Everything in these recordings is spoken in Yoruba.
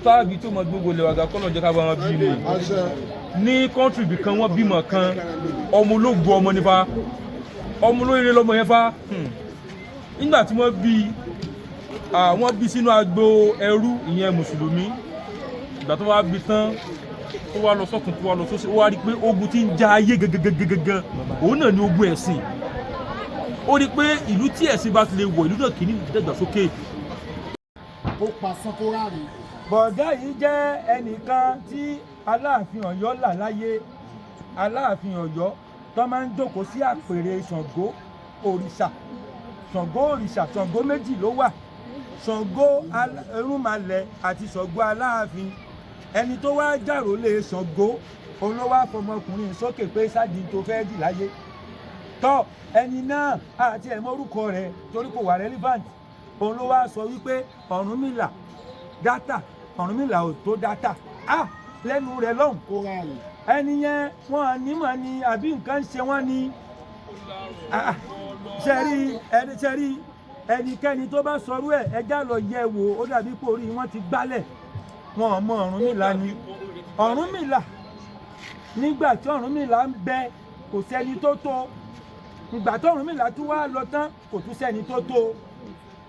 táàbì tó mọ gbogbo lè wàgà kọ́lọ̀ jẹ́ ká bá wọn bí ilé ní kọ́ńtì ibì kan wọ́n bímọ kan ọmọ ológun ọmọ nípa ọmọ olóyè lọmọ yẹn fa nígbà tí wọ́n bí sínú agbo ẹrú ìyẹn mùsùlùmí ìgbà tó wá bí tán tó wá lọ sọ́tún tó wá lọ sósì ó wá rí pé ogun tí ń ja ayé gẹ́gẹ́gẹ́gẹ́ òun náà ni ogun ẹ̀sìn ó rí pé ìlú tí ẹ̀sìn bá ti lè wọ̀ ìlú náà kì í ní ìdàgbàsókè. ó pa santora rí. bọ̀dá yìí jẹ́ ẹnìkan tí aláàfin ọ̀yọ́ là láyé aláàfin ọ̀yọ́ tó máa ń jókòó sí àpèrè ṣàngó òrìṣà ṣàngó méjì ló wà ṣàngó ẹrúnmalẹ̀ àti ṣàngó aláàfin ẹni tó wá jàrólé ṣàngó òun ló wá fọmọkùnrin sókè pé sáàdì tó fẹ́ dì láyé tọ́ ẹni náà àti ẹ̀mọ́ orúkọ rẹ̀ torí kò wà relevant òun ló wá sọ wípé Ọ̀rúnmìlà dátà Ọ̀rúnmìlà ò tó dátà lẹ́nu rẹ̀ lọ́hùn kó rà rè. ẹni yẹn wọn nímọ̀ ni àbí nǹkan ṣe wọ́n ni ṣẹ́rí ẹnikẹ́ni tó bá sọrú ẹ̀ ẹjá lọ yẹ̀ wò ó dàbí pé orí wọn ti gbálẹ̀ wọn ò mọ Ọ̀rúnmìlà ni Ọ̀rúnmìlà nígbà tí Ọ̀rúnmìlà ń bẹ kò sẹ́ni tó tó ìgbà tó Ọ̀rúnmìlà tún wá lọ tán kò tún sẹ́ni tó tó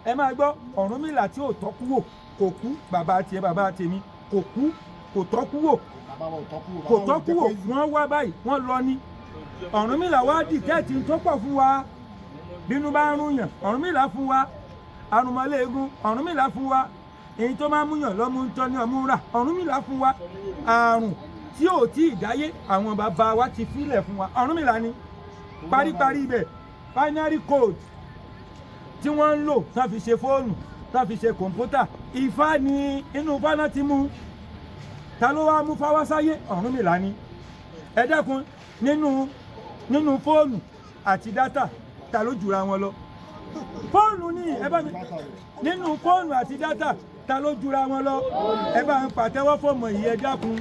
ẹ máa gbọ́ Ọ̀rúnmìlà tí ò tọ́kú wò kò kú bàbá tiẹ̀ bàbá tèmi kò kú kò tọ́kú wò kò tọ́kú wò wọ́n wá báyìí wọ́n lọ ní Ọ̀rúnmìlà wá dìtẹ́ẹ̀tì tó pọ̀ fún wa bínú bá ń rúyàn Ọ̀rúnmìlà fún wa àrùnmọ́lẹ́gùn Ọ̀rúnmìlà fún wa èyí tó máa ń múyàn lọ́mú ń tọ́ ní ọmú rà Ọ̀rúnmìlà fún wa àrùn tí ò tí ì dáyé àwọn bàbá wa ti fílẹ̀ fún wa Ọ̀rúnmìlà ni paríparí ibẹ̀ binary code tí wọ́n ń lò tán fi ṣe fóònù tán fi ṣe kọ̀ǹpútà Ifá ni inú fáná ti mú ta ló wá mú fáwá sáyé Ọ̀rúnmìlà ni ẹ dẹ́kun nínú fóònù àti dátà ta ló jùra wọn lọ fóònù ni ẹ bá mi nínú fóònù àti dátà ta ló jùra wọn lọ ẹ bá ń pàtẹ́wọ́ fọ́mọ yìí ẹ dákun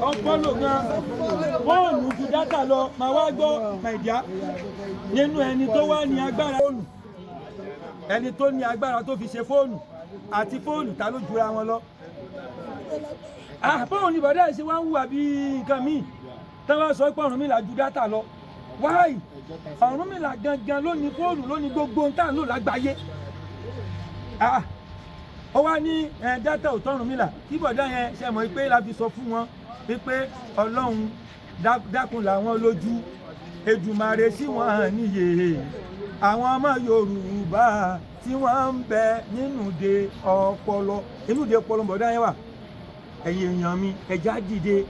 ọpọlọ gan fóònù ju dátà lọ máa wá gbọ́ nàìjíríà nínú ẹni tó wá ní agbára fóònù ẹni tó ní agbára tó fi ṣe fóònù àti fóònù ta ló jùra wọn lọ báwo ni bọ̀dá ṣe wá ń hùwà bí nǹkan míì táwọn sọ pé Ọ̀rúnmìlà ju dátà lọ wáyì Ọ̀rúnmìlà gangan ló ní fóònù ló ní gbogbo ohun tá à ń lò lágbàáyé ó wá ní dátà ò tọ́rùnmìlà kí bọ̀dá yẹn ṣe mọ̀ pé la fi sọ fún wọn wípé Ọlọ́run dákun làwọn lójú Èdùmàrè sí wọn hàn níyè àwọn ọmọ Yorùbá tí wọ́n ń bẹ nínúde ọpọlọ inúde ọpọlọ bọ̀dá yẹn wà ẹ̀yin èèyàn mi ẹja dìde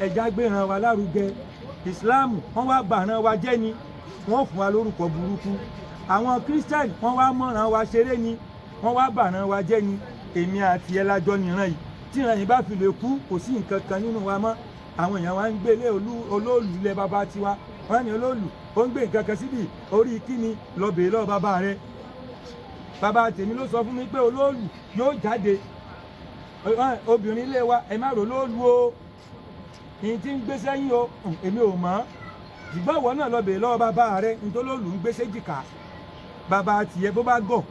ẹja gbéran wa lárugẹ Ìsìláàmù wọ́n wá bàrán wa jẹ́ ni wọ́n fún wa lórúkọ burúkú àwọn Kírísítẹ́nì wọ́n wá mọ̀ràn wa ṣeré ni wọ́n wá bàrán wa jẹ́ ni èmi àti ẹ lájọ nìran yìí tí ìran yìí bá fi lè kú kò sí nǹkan kan nínú wa mọ́ àwọn èèyàn wa ń gbélé olóòlù ilé bàbá tiwa wọ́n ní olóòlù ó ń gbé nǹkan kan síbi orí kíni lọ́bẹ̀ẹ́ lọ́ọ́ bàbá rẹ̀ bàbá tèmi ló sọ fún mi pé olóòlù yóò jáde obìnrin ilé wa ẹ má rò lóòlù o ìyìn tí ń gbé sẹ́yìn o èmi ò mọ̀ ṣùgbọ́n ìwọ náà lọ́bẹ̀ẹ́ lọ́ọ́ bàbá rẹ̀ nítorí olóòlù ń gbé séjìká bàbá tiẹ̀ bó bá gọ̀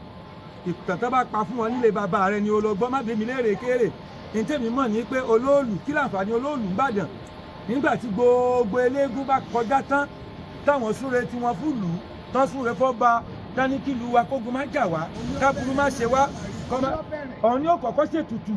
ìtàn tó bá pa fún wọn nílé bàbá rẹ̀ ni olóògbọ́ má bí mi léèrè kéèrè ní tèmi mọ̀ ní pé olóòlù kí láǹfààní olóòlù ń bàdàn nígbà tí gbogbo eléégún bá kọjá tán táwọn súre tí wọn fún lù ú tán súre fọ́ba tán ní kí lu wa kógun má jà wá káburú má ṣe wá òun ni ó kọ́kọ́ ṣètùtù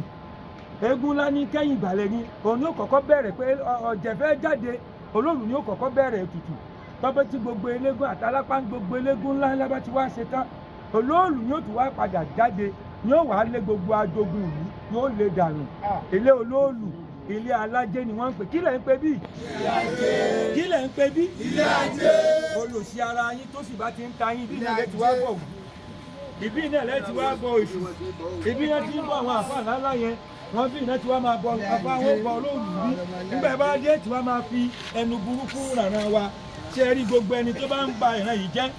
eégún ńlá ní kẹ́yìn ìgbàlẹ̀ ni òun ni ó kọ́kọ́ bẹ̀rẹ̀ pé ọ̀jẹ̀ fẹ́ jáde olóòlù ni ó kọ́kọ́ bẹ̀rẹ̀ ètùtù tọ́pẹ́ tí gbogbo eléégún àtàlápá gbogbo eléégún ńlá ńlá bá ti wá ṣe tán olóòlù ni ó tún wá padà jáde ni ó wàá lé gbogbo ajogun ìlú ni ó lè dànù ilé olóòlù ilé alájẹ ni wọ́n ń pè kí lẹ̀ ń pè bí kí lẹ̀ ń pè bí ilé ajé olùsí ara yín tó sì bá ti ń ta yín bí náà lẹ́ ti wá bọ̀ ìbí náà lẹ́ ti wá bọ̀ èṣù ìbí náà ti ń bọ̀ àwọn àfáà ńláńlá yẹn wọ́n bí iná tí wọ́n máa bọ àfa àwọn ọkọ̀ olóòlù rí nígbà bá dé tí wọ́n máa fi ẹnu burúkú rànran wa ṣe rí gbogbo ẹni tó bá ń ba ìran yìí jẹ́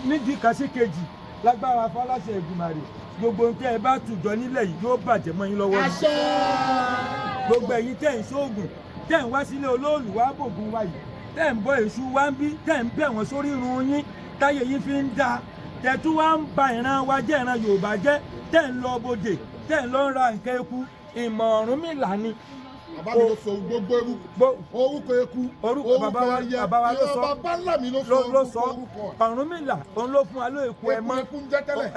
nídìí kan sí kejì lágbára fọláṣẹ Èdùmàrè gbogbo ohun tẹ́ ẹ bá tùjọ nílẹ̀ yìí yóò bàjẹ́ mọ́ yín lọ́wọ́ ni gbogbo ẹ̀yin tẹ́ ń ṣoògùn tẹ́ ń wá sílé olóòlù wá bògùn wa yìí tẹ́ ń bọ èṣù wá ń bí tẹ́ ń bẹ̀ wọ́n sórí irun yín táyé yín fi ń da tẹ́ tún wá ń ba ìran wa jẹ́ ìran Yorùbá jẹ́ tẹ́ ń lọ bodè tẹ́ ń lọ ra nǹkan eku ìmọ̀ Ọ̀rúnmìlà ni. bàbá mi ló sọ gbogbo orúkọ eku orúkọ bàbá wa ló sọ bàbá ńlá mi ló sọ orúkọ Ọ̀rúnmìlà òun ló fún wa ló eku ẹ mọ́ eku ń jẹ́ tẹ́lẹ̀.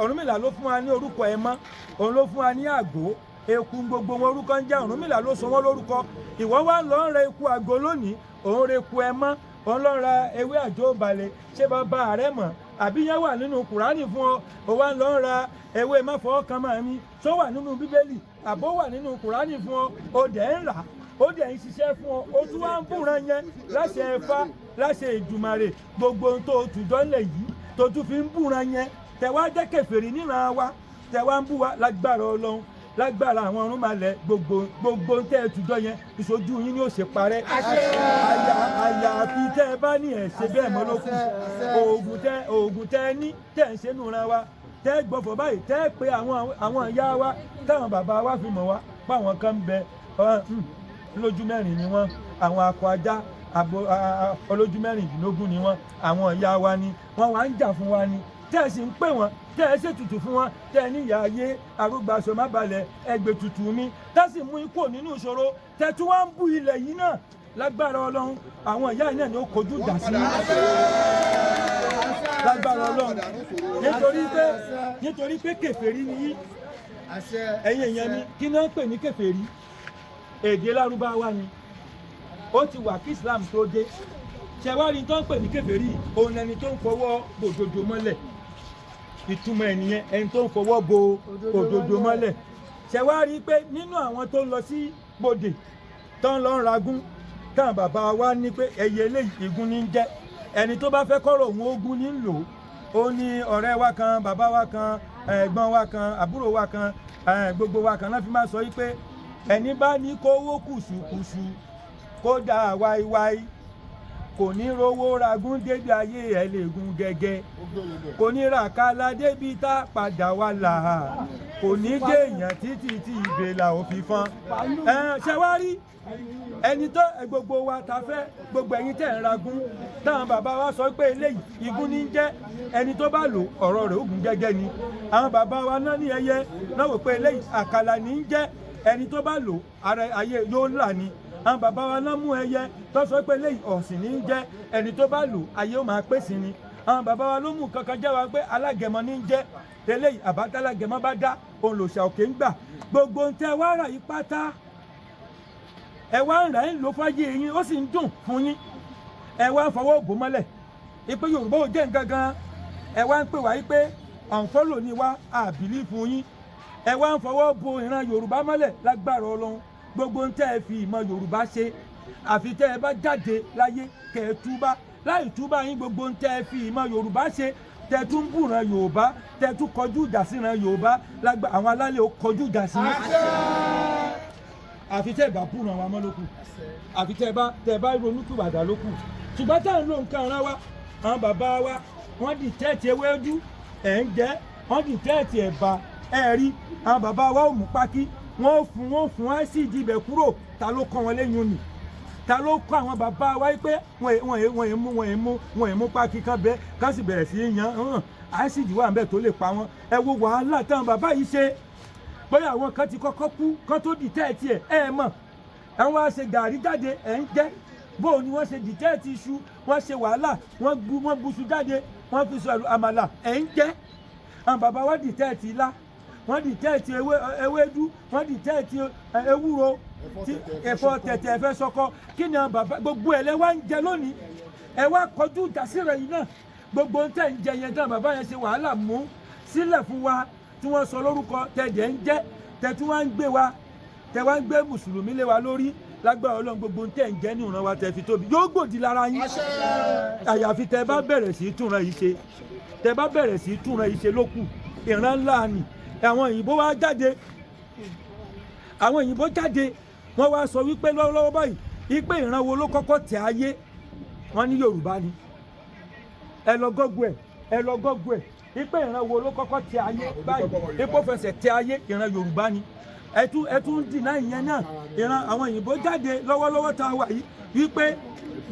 Ọ̀rúnmìlà ló fún wa ní orúkọ ẹ mọ́ òun ló fún wa ní àgó eku gbogbo wọn orúkọ ń jẹ́ Ọ̀rúnmìlà ló sọ wọ́n lórúkọ ìwọ wá lọ ń ra eku àgó lónìí òun ra eku ẹ mọ́ òun lọ ra ewé àjò balẹ̀ ṣé bàbá rẹ mọ̀ àbí yẹn wà nínú Kùránì fún ọ òun wá lọ ń ra ewé máfọwọ́kan máa mi tó wà nínú Bíbélì àbó wà nínú Kùránì fún ọ ó dẹ̀ ń rà ó dẹ̀ ń ṣiṣẹ́ fún ọ ó tún wá ń búran yẹn láṣẹ Ẹ̀fà láṣẹ Èdùmàrè gbogbo ohun tó tù dọ́lẹ̀ yìí tó tún fi ń búran yẹn tẹ̀wá jẹ́ kèfèrí níran wa tẹ̀wá ń bú wa lágbára Ọlọ́run lágbára àwọn Ọ̀rúnmàlẹ̀ gbogbo tẹ́ ẹ tùjọ yẹn ìṣojú yín ni ó ṣe parẹ́ àyàfi tẹ́ ẹ bá ní ẹ̀ ṣe bẹ́ẹ̀ mọ́ ló kù oògùn tẹ́ ẹ ní tẹ́ ẹ ń ṣe nùran wa tẹ́ ẹ gbọ́fọ̀ báyìí tẹ́ ẹ pé àwọn ìyá wa táwọn bàbá wa fi mọ̀ wá páwọn kan ń bẹ lójú mẹ́rin ni wọ́n àwọn akọ ajá olójú mẹ́rìndínlógún ni wọ́n àwọn ìyá wa ni wọ́n wá ń jà fún wa ni tẹ́ ẹ sì ń pè wọ́n tẹ́ ẹ ṣètùtù fún wọn tẹ́ ẹ níyà ayé arúgbàṣọ má balẹ̀ ẹgbẹ́ tutù mi tẹ́ sì mú ikú nínú ìṣòro tẹ́ tún wá ń bú ilẹ̀ yìí náà lágbára Ọlọ́run àwọn ìyá yìí náà ni ó kojú ìjà sí lágbára Ọlọ́run nítorí pé kèfèrí ni yí ẹ̀yin èèyàn mi kí náà ń pè ní kèfèrí èdè Lárúbáwá ni ó ti wà kí Islam tó dé ṣẹwárí tó ń pè ní kèfèrí òun ẹni tó ń fọwọ́ bòdodo mọ́lẹ̀ ìtumọ̀ ènìyàn ẹni tó ń fọwọ́ bo òdodo mọ́lẹ̀ ṣẹwárí pé nínú àwọn tó ń lọ sí bòdè tó ń lọ ń ragún táwọn bàbá wa ní pé ẹyẹ eléyìí igun ní ń jẹ́ ẹni tó bá fẹ́ kọ́rọ̀ òun ogun ní ń lò ó ní ọ̀rẹ́ wa kan bàbá wa kan ẹ̀gbọ́n wa kan àbúrò wa kan gbogbo wa kan náà fi máa sọ yí pé ẹni bá ní kówó kùsùkùsù kó dà wáíwáí kò ní rówó ragún débi ayé ẹ̀ lè gun gẹ́gẹ́ kò ní ràkálà débi tá padà wà là kò ní déèyàn títí tí ìbèlà ò fi fọ́n ṣe wá rí ẹni tó gbogbo wa ta fẹ́ gbogbo ẹ̀yin tẹ̀ ń ragún táwọn bàbá wa sọ pé eléyìí igun ní jẹ́ ẹni tó bá lò ọ̀rọ̀ rẹ̀ ogun gẹ́gẹ́ ni àwọn bàbá wa náà ní ẹyẹ náà wò pé eléyìí àkàlà ní jẹ́ ẹni tó bá lò ara ayé yóò là ni àwọn bàbá wa náà mú ẹyẹ tó sọ pé eléyìí ọ̀sìn ní jẹ́ ẹni tó bá lò ayé ó máa pèsè ni àwọn bàbá wa ló mú kankan jẹ́ wa pé alágẹmọ ní jẹ́ eléyìí àbátálágẹmọ bá dá òun lòṣà òkè ń gbà gbogbo ń tẹ wá rà yí pátá ẹ wá ń rà ń lò fáyé yín ó sì ń dùn fún yín ẹ wá ń fọwọ́ bò mọ́lẹ̀ ìpè Yorùbá ò jẹ́ nǹkan gan ẹ wá ń pè wá yí pé àǹfọ́lò ni wá àbílí fún yín ẹ wá ń fọwọ́ bo ìran Yorùbá mọ́lẹ̀ lágbára Ọlọ́run gbogbo ń tẹ́ ẹ fi ìmọ̀ Yorùbá ṣe àfi tẹ́ ẹ bá jáde láyé kẹ́ ẹ túbá láì túbá yín gbogbo ń tẹ́ ẹ fi ìmọ̀ Yorùbá ṣe tẹ́ tún bùràn Yorùbá tẹ́ tún kọjú ìjà sí ìran Yorùbá lágbá àwọn alálẹ̀ ó kọjú ìjà sí àfi tẹ́ ẹ bá bùràn wa mọ́ lókù àfi tẹ́ ẹ bá ronúkúwàdà lókù ṣùgbọ́n tá à ń lo nǹkan ara wa àwọn bàbá wa wọ́n di tẹ́ẹ̀tì ewédú ẹ̀ ń jẹ́ wọ́n di tẹ́ẹ̀tì ẹ̀bà ẹ̀ rí àwọn bàbá wa ò mú pákí wọ́n fún ásíìdì ibẹ̀ kúrò ta ló kọ́ wọn lẹ́yìn òní ta ló kọ́ àwọn bàbá wa pé wọ́n ì mú pákí kan bẹ́ẹ̀ ká sì bẹ̀rẹ̀ sí í yan ásíìdì wà níbẹ̀ tó lè pa wọ́n ẹ wo wàhálà táwọn bàbá yìí ṣe bóyá àwọn kan ti kọ́kọ́ kú kán tó di tẹ́ẹ̀tì ẹ̀ mọ̀ àwọn á ṣe gàrí jáde ẹ̀ ń jẹ́ bó ni wọ́n ṣe di tẹ́ẹ̀tì iṣu wọ́n ṣe wàhálà wọ́n buṣu jáde wọ́n fi sọ àmàlà ẹ̀ ń jẹ́ àwọn bàbá wa di tẹ́ẹ̀tì ilá wọ́n di tẹ́ẹ̀tì ewédú wọ́n di tẹ́ẹ̀tì ewúro ẹ̀fọ́ tẹ̀tẹ̀ ẹ̀fẹ́ sọkọ kí ni àwọn bàbá gbogbo ẹ̀ lẹ́ wá ń jẹ lónìí ẹ wá kọjú ìjà sí rẹ̀ yìí náà gbogbo ń tẹ̀ ń jẹ yẹn tán bàbá yẹn ṣe wàhálà mú sílẹ̀ fún wa tí wọ́n sọ lórúkọ tẹ̀jẹ̀ ń jẹ́ tẹ̀ tí wọ́n ń gbé wa tẹ̀ wá ń gbé mùsùlùmí lé wa lórí lágbára Ọlọ́run gbogbo ń tẹ̀ ń jẹ́ ní ìran wa tẹ̀ fi tóbi yóò gbòdì lára yín àyàfi tẹ̀ bá bẹ̀rẹ̀ sí túnra yìí ṣe tẹ̀ bá bẹ̀rẹ̀ sí túnra yìí ṣe lókù ìran ńlá ni àwọn òyìnbó wá jáde wọ́n wá sọ wípé lọ́wọ́lọ́wọ́ báyìí wípé ìran wo ló kọ́kọ́ tẹ̀ ayé wọ́n ní Yorùbá ni ẹ lọ gọ́gù ẹ̀ wípé ìran wo ló kọ́kọ́ tẹ̀ ayé báyìí ipò fẹsẹ̀ tẹ̀ ayé ìran Yorùbá ni ẹ tún dìnnà ìyẹn náà ìran àwọn òyìnbó jáde lọ́wọ́lọ́wọ́ tá a wà yìí wípé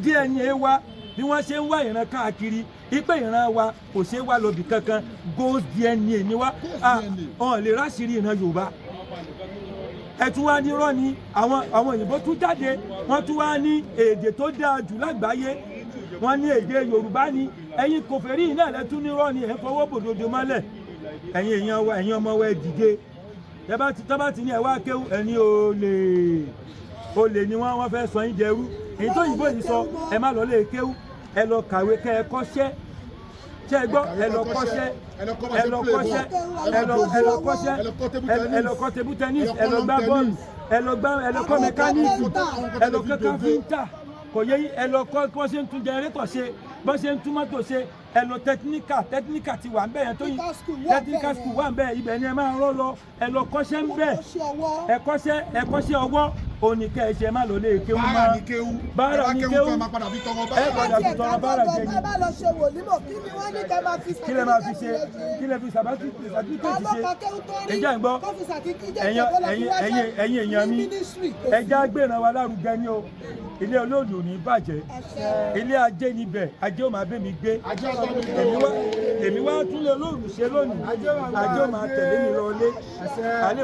DNA wa bí wọ́n ṣe ń wá ìran káàkiri wípé ìran wa kò ṣe é wá lọ́bì kankan ghost DNA ni wá ọ̀n lè ráṣìírí ìran Yorùbá ẹ tún wá ní irọ́ ni àwọn òyìnbó tún jáde wọ́n tún wá ní èdè tó dáa jù lágbàáyé wọ́n ní èdè Yorùbá ni ẹ̀yin kòfèrí náà lẹ́tún ní irọ́ ni ẹ̀ ń fọwọ́ bòdodo mọ́lẹ̀ ẹ̀yin èèyàn wa ẹ̀yin ọmọ wa ẹ dìde tọ́ba ti ní ẹ wá kéwú ẹni olè ni wọ́n fẹ́ sọ yín dẹrú èyí tó yìnbó yìí sọ ẹ má lọ lè kéwú ẹ lọ kàwé kẹ́ ẹ kọ́ṣẹ́ ṣé ẹ gbọ́ ẹ lọ kọ́ṣẹ́ ẹ lọ kọ́ table tennis ẹ lọ gbá bọ́ọ̀lù ẹ lọ kọ́ mẹkáníìkì ẹ lọ kọ́ káfíńtà kò yẹ ẹ lọ kọ́ bọ́n ṣe ń tún jẹnẹrétọ̀ ṣe bọ́n ṣe ń tún mọ́tò ṣe ẹ lọ tẹkiníkà ti wà ń bẹ̀ yẹn tó yìn technical school wà ń bẹ̀ ibẹ̀ ni ẹ máa rọ́ lọ ẹ lọ kọ́ṣẹ́ ń bẹ̀ ẹ kọ́ṣẹ́ ọwọ́ òní kẹ́ ẹ ṣe má lọ lè kéwú mọ́ báárà ní kéwú ẹ padà fi tọrọ báárà jẹ ní. kí lè máa fi ṣe kí lè fi sàbátìkì ṣe ẹjẹ́ ń gbọ́ ẹ̀yin èèyàn mi ẹjẹ́ agbèràn wa lárugẹ ní o ilé olóòlù ní bàjẹ́ ilé ajé níbẹ̀ ajé ò máa bẹ́ mi gbé èmi wá tún lé olóòlù ṣe lónìí ajé ò máa tẹ̀lé mi lọ lé ajé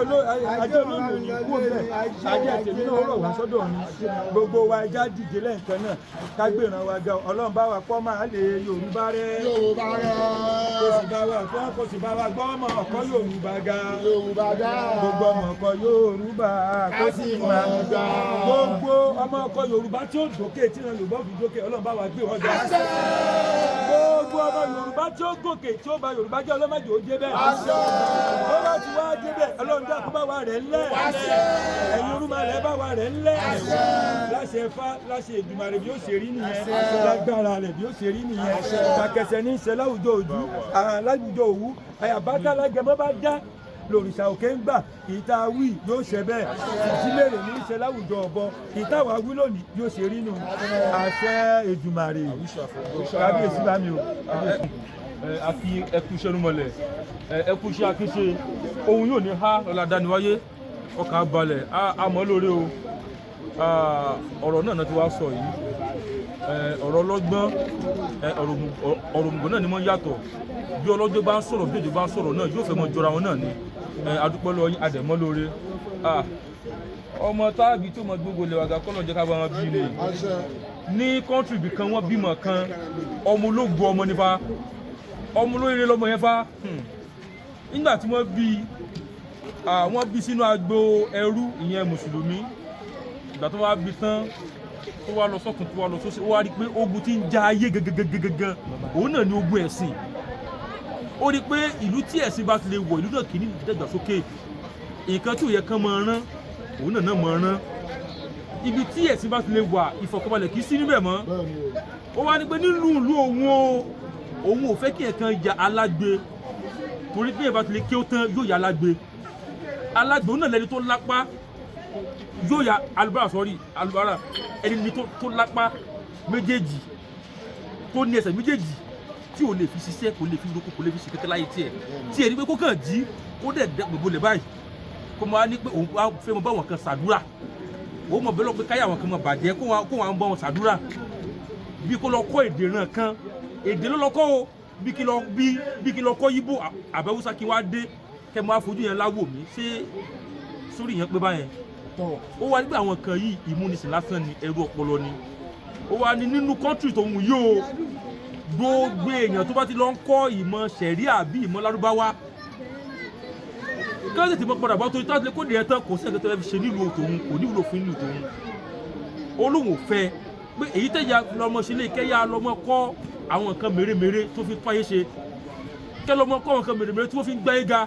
olóòlù ní kú bẹ́ẹ̀ ajé tèmi náà rọ̀ wá sọ́dọ̀ mi gbogbo wa ẹja dìde lẹ́ǹkan náà kágbèràn wa ga ọlọ́run bá wa pọ́ máa lè Yorùbá rẹ̀ kò sì bá wa gbọ́ ọmọ ọ̀kọ́ Yorùbá ga gbogbo ọmọ ọ̀kọ́ Yorùbá kò sì máa ga gbogbo ọmọ ọ̀kọ́ Yorùbá tí ó dókè tí ìran Yorùbá fi dókè ọlọ́run bá wa gbé wọn ga gbogbo ọmọ Yorùbá tí ó gòkè tí ó ba Yorùbá jẹ́ ọlọ́mọdé ó dé bẹ́ẹ̀ ó bá ti wá dé bẹ́ẹ̀ ọlọ́run dákú bá wa rẹ̀ ńlẹ̀ ẹ̀yin orúmọ rẹ̀ bá wa rẹ̀ ńlẹ̀ láṣẹ Ifá láṣẹ Èdùmàrè bí ó ṣe rí nìyẹn lágbára rẹ̀ bí ó ṣe rí nìyẹn kàkẹsẹ̀ ní ìṣẹ́ láwùjọ ojú láwùjọ òwú àyàbátá lágẹmọ́ bá dá lòrìṣà òkè ń gbà ìta wí yóò ṣe bẹ́ẹ̀ ìjílèrè ní ìṣẹ́ láwùjọ ọ̀bọ ìta wà wí lónìí yóò ṣe rí nù àṣẹ Èdùmàrè kábíyèsí bá mi o. àfi ẹkú iṣẹ́ númọ̀lẹ̀ ẹkú iṣẹ́ akínṣe ohun yóò ní há lọ́la dániwáyé ọkàn balẹ̀ àmọ́ lóore o ọ̀rọ̀ náà ti wá sọ yìí ọ̀rọ̀ ọlọ́gbọ́n ọ̀rọ̀ òmùgọ̀ náà ni wọ́n yàtọ̀ bí ọlọ́gbọ́n bá ń sọ̀rọ̀ bí èdè bá ń sọ̀rọ̀ náà yóò fẹ́ mọ́ jọra wọn náà ni adúpẹ́ lọ yín adẹ̀mọ́ lóore ọmọ táàbí tó mọ gbogbo lè wàgà kọ́lọ̀ jẹ́ ká bá wọn bí ni ní kọ́ńtì ibì kan wọ́n bímọ kan ọmọ ológun ọmọ nípa ọmọ olóyè lọmọ yẹn fa nígbà tí wọ́n bí sínú agbo ẹrú ìyẹn mùsùlùmí ìgbà tó wá bí tán tó wá lọ sọ́kùn tó wá lọ sósì ó wá rí pé ogun tí ń já ayé gangan òun náà ni ogun ẹ̀sìn ó rí pé ìlú tí ẹ̀sìn bá ti lè wọ̀ ìlú náà kì í ní ìdàgbàsókè nǹkan tí ò yẹ kán máa rán òun náà máa rán ibi tí ẹ̀sìn bá ti lè wà ìfọ̀kànbalẹ̀ kì í sí níbẹ̀ mọ́ ó wá ní pé nínú ìlú òun ò fẹ́ kí ẹ̀kan ya alágbe torí bí ẹ̀ bá ti lè ké ó tán yóò ya alágbe òun náà lẹni tó lápá yóò ya alubara ẹni tó lápá méjèèjì tó ní ẹsẹ̀ méjèèjì tí ò lè fi ṣiṣẹ́ kò lè fi roko kò lè fi ṣe kẹ́kẹ́ láyé tí ẹ̀ ní pé kó kàn jí kó dẹ̀ gbogbo lẹ̀ báyìí kó máa ní pé òun fẹ́ mọ bá wọn kan ṣàdúrà òun mọ̀ bẹ́ẹ̀ lọ pé káyà wọn kan mọ̀ bàjẹ́ kó wọn bá wọn ṣàdúrà bí kó lọ kọ́ èdè náà kan èdè ló lọ kọ́ o bí kí lọ kọ́ yíbò àbẹ̀wúsá kí wá dé kẹ́ máa fojú yẹn láwò mí ṣé sórí yẹn pé báyẹn ó wá nígbà àwọn kan yìí ìmúnisìn lásán ni ẹrú ọpọlọ ni ó wá ní nínú kọ́ńtírì tòun yìí o gbogbo èèyàn tó bá ti lọ ń kọ́ ìmọ̀ ṣẹ̀ríà bí ìmọ̀ lárúbáwá kí wọ́n tètè mọ́ padà bá torí táwọn kó nìyẹn tán kò sí ẹ̀kẹ́ tó fi ṣe nílùú tòun kò ní wúlò fún nílùú tòun olóhùn ò fẹ́ pé èyí tẹ̀yà lọ́mọ ṣe lè kẹ́yà lọ́mọ kọ́ àwọn nǹkan mèremère tó fi fáyé ṣe kẹ́ lọ́mọ kọ́ àwọn nǹkan mèremère tó fi ń gbáyé ga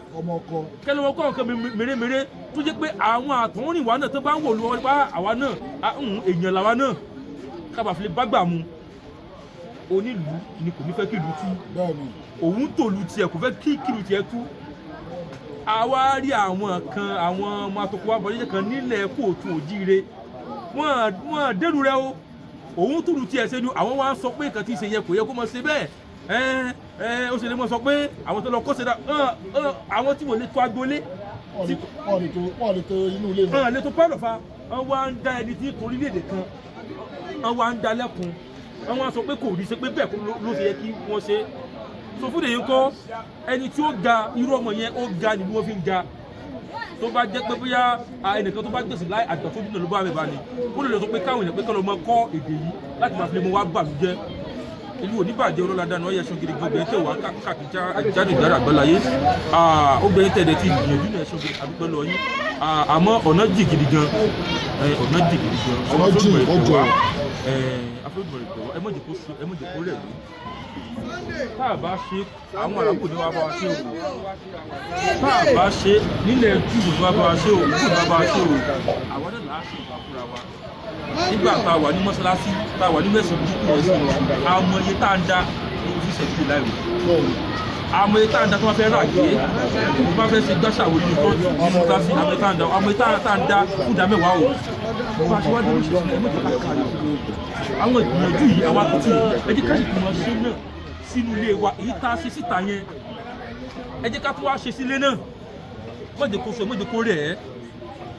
kẹ́ lọ́mọ kọ́ àwọn nǹkan mèremère tó jẹ́ pé àwọn àtọ̀húnrìnwá náà tó bá ń wò lọ́wọ́ nípa àwa náà èèyàn làwa náà kábàáfilé bá gbà mu onílùú ni kò ní fẹ́ kí ìlú tú òun tòlù tiẹ̀ kò fẹ́ kí ìlú tiẹ̀ tú àwa rí àwọn ọmọ atọ́kùnwá bọ̀dé kan nílẹ̀ Kóòtù Òjíire wọ́n dẹ́rù rẹ o òun tòlù tiẹ̀ ṣe ni àwọn wa sọ pé nǹkan tí ì ṣe yẹ kò yẹ kó mọ ṣe bẹ́ẹ̀ ó ṣe lè mọ sọ pé àwọn tó lọ kọ́ ṣe dá àwọn tí wọ́n lè tó agbolé wọ́n lè tó inú ilé wọn lè tó pálọ̀ fa wọ́n wá ń dá ẹni tí torílẹ̀-èdè kan wọ́n wá ń dá lẹ́kùn wọ́n wá sọ pé kò rí ṣe pé bẹ́ẹ̀ ló ṣe yẹ kí wọ́n ṣe so fún èyí kọ́ ẹni tí ó ga irú ọmọ yẹn ó ga nínú wọn fi ń ga tó bá jẹ́ pé bóyá ẹnìkan tó bá gbèsè láì àgbàfojú náà ló bá mi bá ní ó lè lọ sọ pé káwọn èèyàn pé kọ́ lọ mọ kọ́ èdè yìí láti máa fi lè mú wá bà mí jẹ́ ìlú oníbàjẹ́ ọlọ́ládá ni wọ́n yẹ ṣọ́gidi obìnrin tẹ̀ wá káàkiri jáde ìdára àgbáláyé obìnrin tẹ̀lé ti gbìyànjú náà ṣọ́gidi àdúgbò lọ yín àmọ́ ọ̀nà jì gidi gan ọ̀nà jì gidi gan afẹ́bùrẹ̀ pẹ̀lú ẹ mọ̀jẹ̀ kó rẹ̀ lé tá a bá ṣe àwọn àràbò ní wàá bá wa ṣe o tá a bá ṣe nílẹ̀ júùbù ní wàá bá wa ṣe o júùbù ní wàá bá wa ṣe o àwọn náà là á ṣe ìgbà fúnra wa nígbà tá a wà ní mọ́ṣáláṣí tá a wà ní mẹ́sàn-án dúkú ẹ̀sìn àmọ́ iye tá a ń dá ní oríṣiríṣi ìlú láìwò àmọ́ iye tá a ń dá tó bá fẹ́ rà gé tó bá fẹ́ ṣe gbàṣàwò nínú kóòtù nínú mọ́ṣáláṣí àmọ́ iye tá a ń dá fún ìdá mẹ́wàá o bá a ṣe wá dé oríṣiríṣi ẹ̀mọ́ ìjọba kárí àwọn ìgbìyànjú yìí àwọn àkùtì ẹ jẹ́ ká sì tún wọn ṣe náà sínú ilé wa èyí tá a ṣe síta yẹn ẹ jẹ́ ká tún wá ṣe sílé náà mọ̀jẹ̀ kó so mọ̀jẹ̀ kó rẹ̀ ẹ́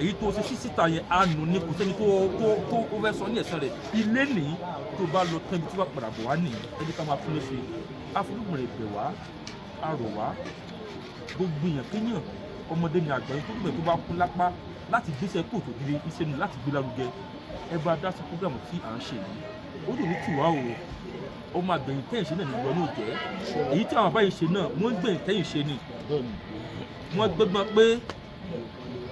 èyí tó ṣe sí síta yẹn á nù ní kò sẹ́ni tó ó fẹ́ sọ ní ẹ̀sán rẹ̀ ilé nì tó bá lọ tán ibi tí wàá padà bọ̀ wá nì ẹ jẹ́ ká máa fún léṣe àfọlùmọ̀ rẹ̀ bẹ̀ wá àrò wá gbogbo èèyàn kéèyàn ọmọdé ni àgbà yìí tó gbẹ̀ tó bá kún lápá láti gbéṣẹ́ kóòtù gidi iṣẹ́ ni láti gbé lárugẹ ẹ bá dá sí prógrámù tí à ń ṣe yìí ó dùn ní tiwa o ọmọ àgbẹ̀yìn tẹ́yìn ṣe náà ní ìwọ náà jẹ́ èyí tí àwọn àbáyé ṣe náà wọ́n ń gbẹ̀yìn tẹ́yìn ṣe ni wọ́n gbẹ́gbọ́n pé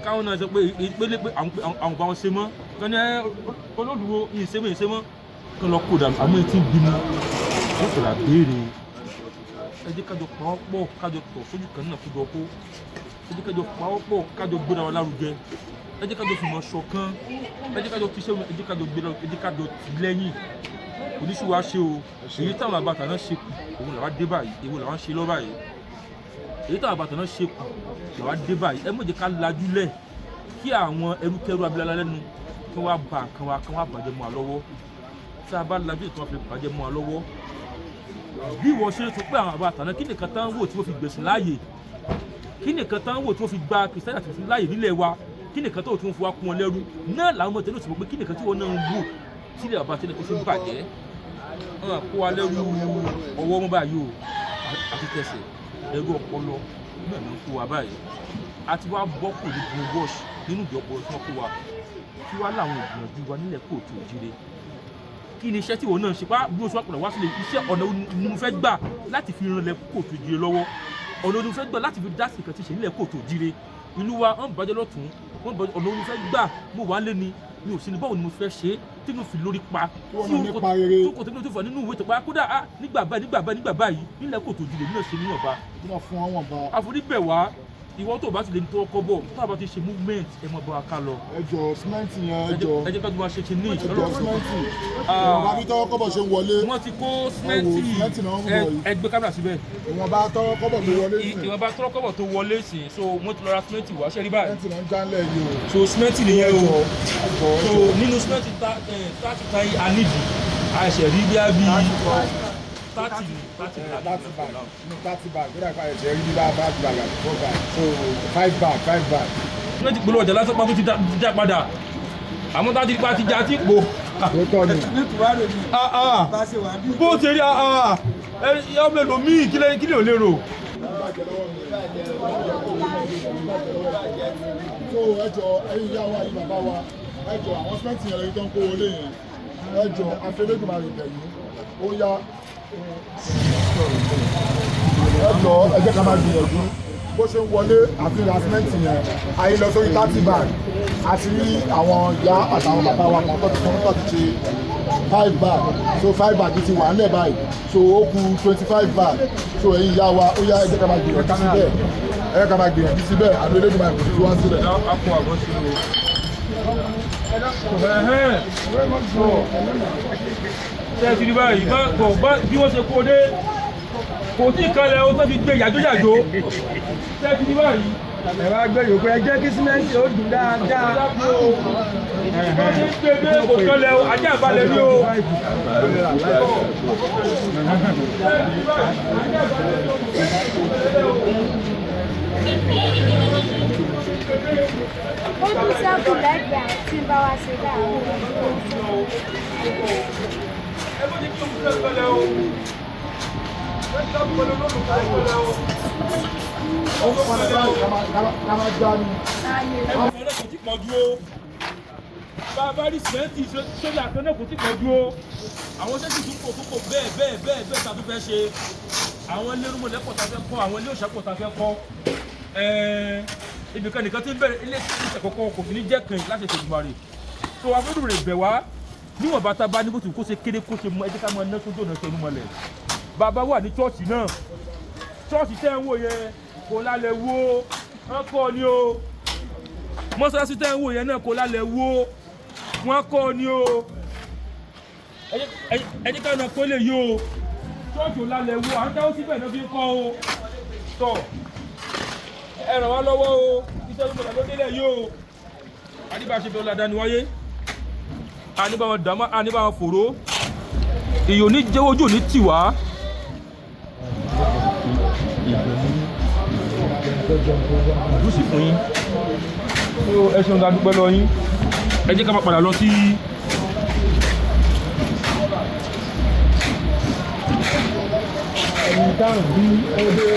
káwọn náà sọ pé ìpele pé àwọn bá wọn ṣe mọ́ kí wọ́n ní olódùwò ìṣe mọ́ kí wọ́n lọ kó dànù àmọ́ etí ń bínú ó sọ̀rọ̀ àbéèrè ẹ jẹ́ kájọ pa ọ́ pọ̀ kájọ tọ̀ sójú kan náà kó kó ẹ jẹ́ kájọ pa ọ́ pọ̀ kájọ gbéra wa lárugẹ ẹ jẹ́ kájọ fìmọ̀ ṣọ̀kan ẹ jẹ́ kájọ tíṣẹ́ ẹ jẹ́ kájọ gbéra ẹ jẹ́ kájọ tìlẹ́yìn oníṣòwò àṣẹ o èyí táwọn àbàtà náà ṣe kù òun làwọn dé báyìí èwo làwọn ṣe lọ báyìí èyí táwọn àbàtà náà ṣe kù làwọn dé báyìí ẹ mọ̀jẹ̀ ká lajú lẹ̀ kí àwọn ẹrúkẹ́rú abilala lẹ́nu kí wọ́n bá nǹkan wa kí wọ́n bàjẹ́ mọ́ wa lọ́wọ́ tí a bá lajú ètò wọn fi bàjẹ́ mọ́ wa lọ́wọ́ bí wọ́n ṣe sọ pé àwọn àbàtà náà kí nìkan tán wò tí wọ́n fi gbẹ̀sùn láàyè kí nìkan tán wò tí wọ́n fi gba kìrìsìtẹ́nì àti ìfún láàyè nílẹ̀ wa kí nìkan tó tí wọ́n fi wá kún wọn lẹ́rú náà làwọn ọmọ tẹ́lẹ̀ ó ti mọ̀ pé kí nìkan tí wọ́n náà ń wò sílẹ̀ bàbá tẹ́lẹ̀ kó fi ń bàjẹ́ wọn kó wa lẹ́rú ọwọ́ mọ́ báyìí o àti tẹ̀sẹ̀ ẹrú ọpọlọ náà ló ń kó wa báyìí àti wá bọ́ kò ní gbogbo wọ́ọ̀ṣì nínú ìdí ọpọlọ tí wọ́n kó wa kí wá láwọn ìgbìyànjú wa nílẹ̀ kóòtù òjire kí ni iṣẹ́ tí wọn náà ṣe pa bí wọ́n sọ àpọ̀lọ̀ wá sílẹ̀ iṣẹ́ ọ̀nà ni mo fẹ́ gbà láti fi ranlẹ̀ kóòtù òjire lọ́wọ́ ọ̀nà ni mo fẹ́ gbà láti fi dá sí nǹkan tí ṣe nílẹ̀ kóòtù òjire ìlú wa wọ́n bàjẹ́ lọ́tún ọ̀nà ni mo fẹ́ gbà mo wà lé ni mi ò sí ní báwo ni mo fẹ́ ṣe tí mo fi lórí pa tí o kò tó fà nínú ìwé tó pa kódà nígbà báyìí nílẹ̀ kóòtù òjire náà ṣe níwọ̀nba àforíbẹ̀ wá ìwọ tó bá ti lè ní tọwọ́ kọ́bọ̀ tó bá ti ṣe movement ẹ mọ̀ bọ́ aká lọ. ẹjọ símẹ́ǹtì yẹn ẹjọ ẹjẹ ká tó máa ṣe ti ní ẹjọ símẹ́ǹtì ìwọ̀nba bí tọwọ́ kọ́bọ̀ ṣe ń wọlé. wọ́n ti kó símẹ́ǹtì ẹgbẹ́ kámẹ́rà síbẹ̀. ìwọ̀nba tọwọ́ kọ́bọ̀ tó wọlé sí. ìwọ̀nba tọwọ́ kọ́bọ̀ tó wọlé sí so wọ́n ti lọ ra símẹ́ǹtì wá ṣẹ́rí báyìí. símẹ́ǹtì náà ń jánlẹ̀ yìí o. so símẹ́ǹtì nìyẹn o so nínú símẹ́ǹtì táàtì táyì anídìí àṣẹ rí bí a bí 30 bag bí i ẹ̀jẹ̀ rí bá 5 bag àti 4 bag so 5 bag. wọ́n ti polówó ọjà lásán pa tó ti já padà àmọ́ tá a ti pa ti já tí pò. ó tọ́ ni. bó ṣe rí ọmọ èlò míì kí lè ò lérò. so ẹjọ ẹyin ìyá wa yìí bàbá wa ẹjọ àwọn sìmẹ́ǹtì yẹn lẹ́yìn tó ń kó wọlé yẹn ẹjọ afẹ́lẹ́gbẹ̀mọ̀ rẹ̀ tẹ̀yìn ó yá ẹjọ ẹjẹ ká máa gbìyànjú bó ṣe ń wọlé àfihàn sìmẹ́ǹtì yẹn ayé lọ sórí 30 bag àti rí àwọn ìyá àtàwọn bàbá wa kan tó ti ṣe 5 bag so 5 bag ti wà nílẹ̀ báyìí so ó kù 25 bag so ẹ̀yin ìyá wa ó yá ẹjẹ ká máa gbìyànjú síbẹ̀ ẹjẹ ká máa gbìyànjú síbẹ̀ àbí elédùnmọ̀ àìkú tí wọ́n sílẹ̀. tẹ́ẹ̀tì rí báyìí bí wọ́n ṣe kó dé kò tí ìkànlẹ̀ ó tó fi gbé yàjóyàjó tẹ́ẹ̀tì rí báyìí ẹ̀rọ agbẹ́yò pé ẹjẹ́ kí símẹ́ǹtì ó dùn dáadáa wọ́n ṣe ń gbé dé kò kànlẹ̀ ajá àbálẹ̀ ní o ó tún sẹ́kù lẹ́gbẹ̀ẹ́ tí ń bá wa ṣe láàárọ̀. ẹ bó ti kí òun fẹ́ kànlẹ̀ o. Bàbá rí sìmẹ́ntì sójà kan náà kò tí pọ̀ dúró. Àwọn sẹ́sì tún kò bẹ́ẹ̀ tàbí fẹ́ ṣe. Àwọn ilé rúmọ̀lẹ́ pọ̀ tá fẹ́ kọ́, àwọn ilé òṣà pọ̀ tá fẹ́ kọ́. Ibìkan nìkan tí ń bẹ̀rẹ̀ ilé ìṣẹ̀ kọ̀ọ̀kan kò fi ní jẹ́ kàn láti ṣèjùmọ̀ rẹ̀. So afẹ́dùn rẹ̀ bẹ̀ wá níwọ̀n bá tá bá ní bó ti kó ṣe kéré kó ṣe mọ ẹjẹ́ ká mọ ẹná sójú ọ̀nà ṣẹ́nu mọ́lẹ̀. Bàbá wà ní chọ́ọ̀chì náà. Chọ́ọ̀chì tẹ́ ń wò yẹn kò lálẹ́ wó wọ́n kọ́ ni o. Mọ́sálásí tẹ́ ń wò yẹn náà kò lálẹ́ wó wọ́n kọ́ ni o. Ẹjẹ́ ká náà kó lè yó o. Chọ́ọ̀chì ò lálẹ́ wó à ń dáwọ́ síbẹ̀ náà fi ń kọ́ o. Tọ́ ẹ ràn wá lọ́wọ́ o. Iṣẹ́ ló mọ̀lá ló délẹ̀ yó o. Adébáṣe bẹ́ẹ̀ ọ̀làdá ni wáyé. Àníbàwọn dàmá àníbàwọn fòró. Èyí ò ní jẹ́ ojú ò ní tì wá. Lùsì fún yín. Ẹ ṣeun dáa dúpẹ́ lọ yín. Ẹ jẹ́ ká máa padà lọ sí. Ẹni táwọn bí ẹgbẹ́